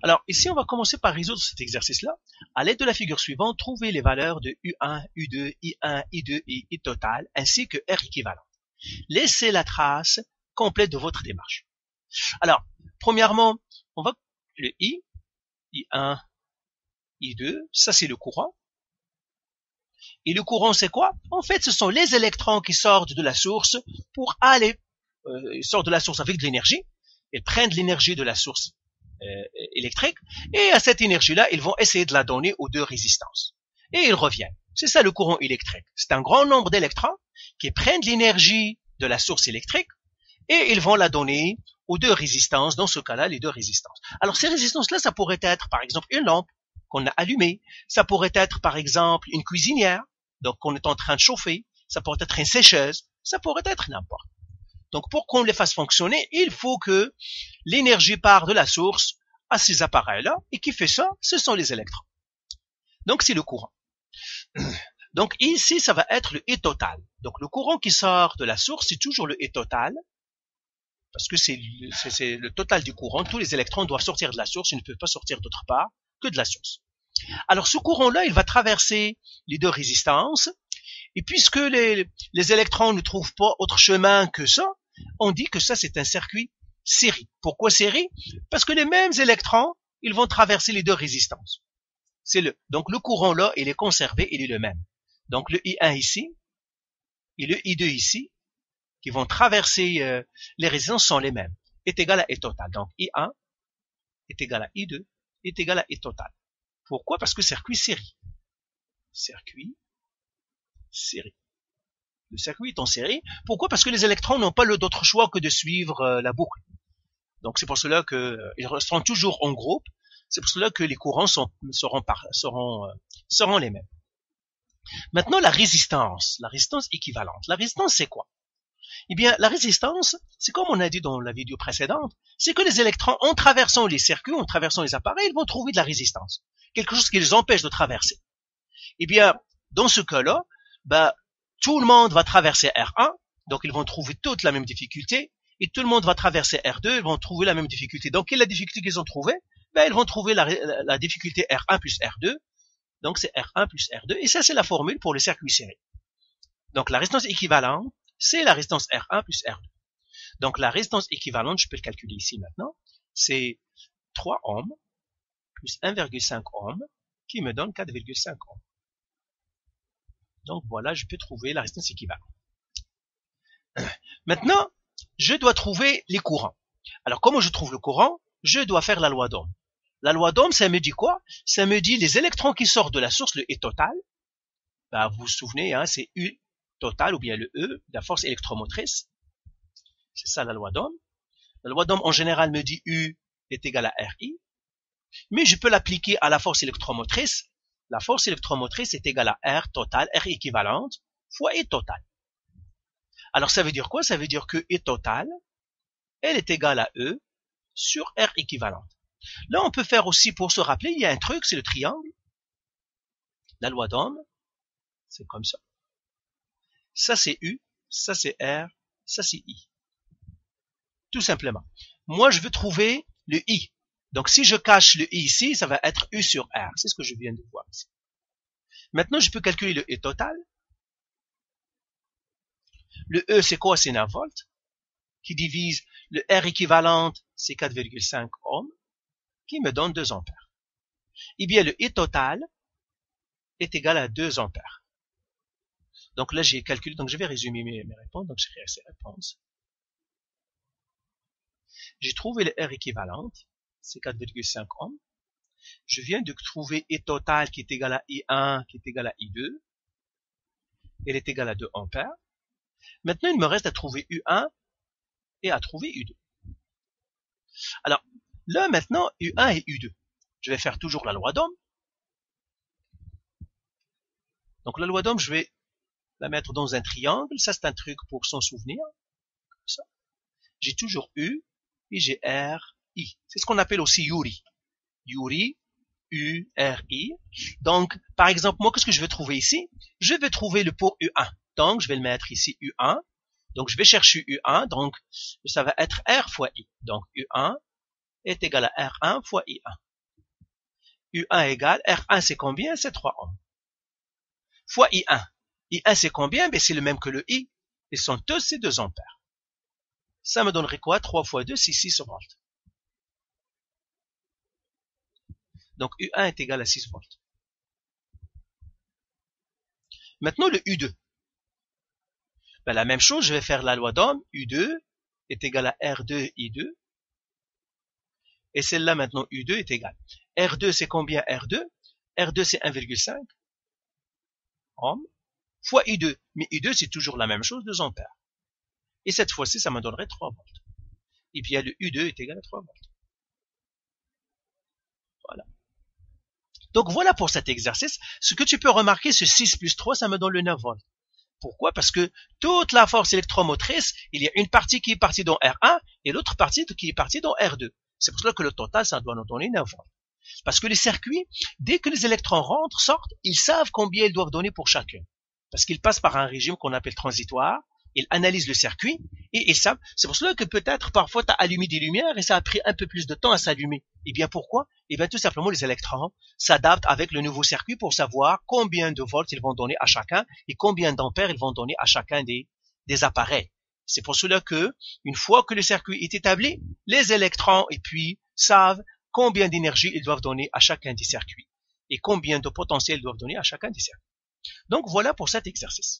Alors, ici, on va commencer par résoudre cet exercice-là. À l'aide de la figure suivante, trouvez les valeurs de U1, U2, I1, I2 et I total, ainsi que R équivalent. Laissez la trace complète de votre démarche. Alors, premièrement, on va le I, I1, I2, ça c'est le courant. Et le courant, c'est quoi? En fait, ce sont les électrons qui sortent de la source pour aller, ils sortent de la source avec de l'énergie, ils prennent de l'énergie de la source électrique, et à cette énergie-là, ils vont essayer de la donner aux deux résistances. Et ils reviennent. C'est ça le courant électrique. C'est un grand nombre d'électrons qui prennent l'énergie de la source électrique et ils vont la donner aux deux résistances, dans ce cas-là, les deux résistances. Alors ces résistances-là, ça pourrait être par exemple une lampe qu'on a allumée, ça pourrait être par exemple une cuisinière, donc qu'on est en train de chauffer, ça pourrait être une sécheuse, ça pourrait être n'importe. Donc pour qu'on les fasse fonctionner, il faut que l'énergie part de la source à ces appareils-là, et qui fait ça, ce sont les électrons. Donc c'est le courant. Donc ici, ça va être le E total. Donc le courant qui sort de la source, c'est toujours le E total, parce que c'est le total du courant. Tous les électrons doivent sortir de la source, ils ne peuvent pas sortir d'autre part que de la source. Alors ce courant-là, il va traverser les deux résistances, et puisque les électrons ne trouvent pas autre chemin que ça, on dit que ça c'est un circuit série. Pourquoi série? Parce que les mêmes électrons, ils vont traverser les deux résistances. Donc le courant là, il est conservé, il est le même. Donc le I1 ici et le I2 ici, qui vont traverser les résistances, sont les mêmes, est égal à E total. Donc I1 est égal à I2 est égal à E total. Pourquoi? Parce que circuit série. Circuit série. Le circuit est en série. Pourquoi? Parce que les électrons n'ont pas d'autre choix que de suivre la boucle. Donc c'est pour cela qu'ils resteront toujours en groupe. C'est pour cela que les courants seront les mêmes. Maintenant la résistance équivalente. La résistance c'est quoi? Eh bien la résistance, c'est comme on a dit dans la vidéo précédente, c'est que les électrons en traversant les circuits, en traversant les appareils, ils vont trouver de la résistance. Quelque chose qui les empêche de traverser. Eh bien dans ce cas-là, tout le monde va traverser R1, donc ils vont trouver toute la même difficulté, et tout le monde va traverser R2, ils vont trouver la même difficulté. Donc, quelle est la difficulté qu'ils ont trouvée? Ils vont trouver la difficulté R1 plus R2, donc c'est R1 plus R2, et ça c'est la formule pour le circuit série. Donc, la résistance équivalente, c'est la résistance R1 plus R2. Donc, la résistance équivalente, je peux le calculer ici maintenant, c'est 3 ohms plus 1,5 ohms, qui me donne 4,5 ohms. Donc voilà, je peux trouver la résistance équivalente. Maintenant, je dois trouver les courants. Alors, comment je trouve le courant? Je dois faire la loi d'Ohm. La loi d'Ohm, ça me dit quoi? Ça me dit les électrons qui sortent de la source, le E total. Vous vous souvenez, hein, c'est U total, ou bien le E, la force électromotrice. C'est ça la loi d'Ohm. La loi d'Ohm, en général, me dit U est égal à RI. Mais je peux l'appliquer à la force électromotrice. La force électromotrice est égale à R total, R équivalente, fois E total. Alors ça veut dire quoi? Ça veut dire que E total, elle est égale à E sur R équivalente. Là, on peut faire aussi, pour se rappeler, il y a un truc, c'est le triangle. La loi d'Ohm, c'est comme ça. Ça c'est U, ça c'est R, ça c'est I. Tout simplement. Moi, je veux trouver le I. Donc si je cache le I ici, ça va être U sur R. C'est ce que je viens de voir ici. Maintenant, je peux calculer le E total. Le E, c'est quoi? C'est 9 volts, qui divise le R équivalente, c'est 4,5 ohms, qui me donne 2 ampères. Eh bien, le E total est égal à 2 ampères. Donc là, j'ai calculé, donc je vais résumer mes réponses. Donc, j'écris ces réponses. J'ai trouvé le R équivalente, c'est 4,5 ohms. Je viens de trouver E total qui est égal à I1, qui est égal à I2. Elle est égale à 2 ampères. Maintenant, il me reste à trouver U1 et à trouver U2. Alors, là, maintenant, U1 et U2. Je vais faire toujours la loi d'Ohm. Donc, la loi d'Ohm, je vais la mettre dans un triangle. Ça, c'est un truc pour s'en souvenir. Comme ça. J'ai toujours U et j'ai R, I. C'est ce qu'on appelle aussi URI. URI, U, R, I. Donc, par exemple, moi, qu'est-ce que je veux trouver ici? Je vais trouver le pour U1. Donc, je vais le mettre ici U1. Donc, je vais chercher U1. Donc, ça va être R fois I. Donc, U1 est égal à R1 fois I1. U1 égale R1 c'est combien? C'est 3 ohms. Fois I1. I1 c'est combien? Ben, c'est le même que le I. Ils sont tous, c'est 2 ampères. Ça me donnerait quoi? 3 fois 2, c'est 6 volts. Donc U1 est égal à 6 volts. Maintenant le U2. Ben, la même chose, je vais faire la loi d'Ohm. U2 est égal à R2 I2. Et celle-là maintenant U2 est égal. R2 c'est combien? R2 R2 c'est 1,5 ohm fois I2. Mais I2 c'est toujours la même chose, 2 ampères. Et cette fois-ci, ça me donnerait 3 volts. Et puis le U2 est égal à 3 volts. Voilà. Donc voilà pour cet exercice. Ce que tu peux remarquer, ce 6 plus 3, ça me donne le 9 volts. Pourquoi? Parce que toute la force électromotrice, il y a une partie qui est partie dans R1 et l'autre partie qui est partie dans R2. C'est pour cela que le total, ça doit nous donner 9 volts. Parce que les circuits, dès que les électrons rentrent, sortent, ils savent combien ils doivent donner pour chacun. Parce qu'ils passent par un régime qu'on appelle transitoire, ils analysent le circuit et ils savent. C'est pour cela que peut-être parfois tu as allumé des lumières et ça a pris un peu plus de temps à s'allumer. Et bien pourquoi? Et bien tout simplement les électrons s'adaptent avec le nouveau circuit pour savoir combien de volts ils vont donner à chacun et combien d'ampères ils vont donner à chacun des appareils. C'est pour cela que, une fois que le circuit est établi, les électrons et puis savent combien d'énergie ils doivent donner à chacun des circuits et combien de potentiel ils doivent donner à chacun des circuits. Donc voilà pour cet exercice.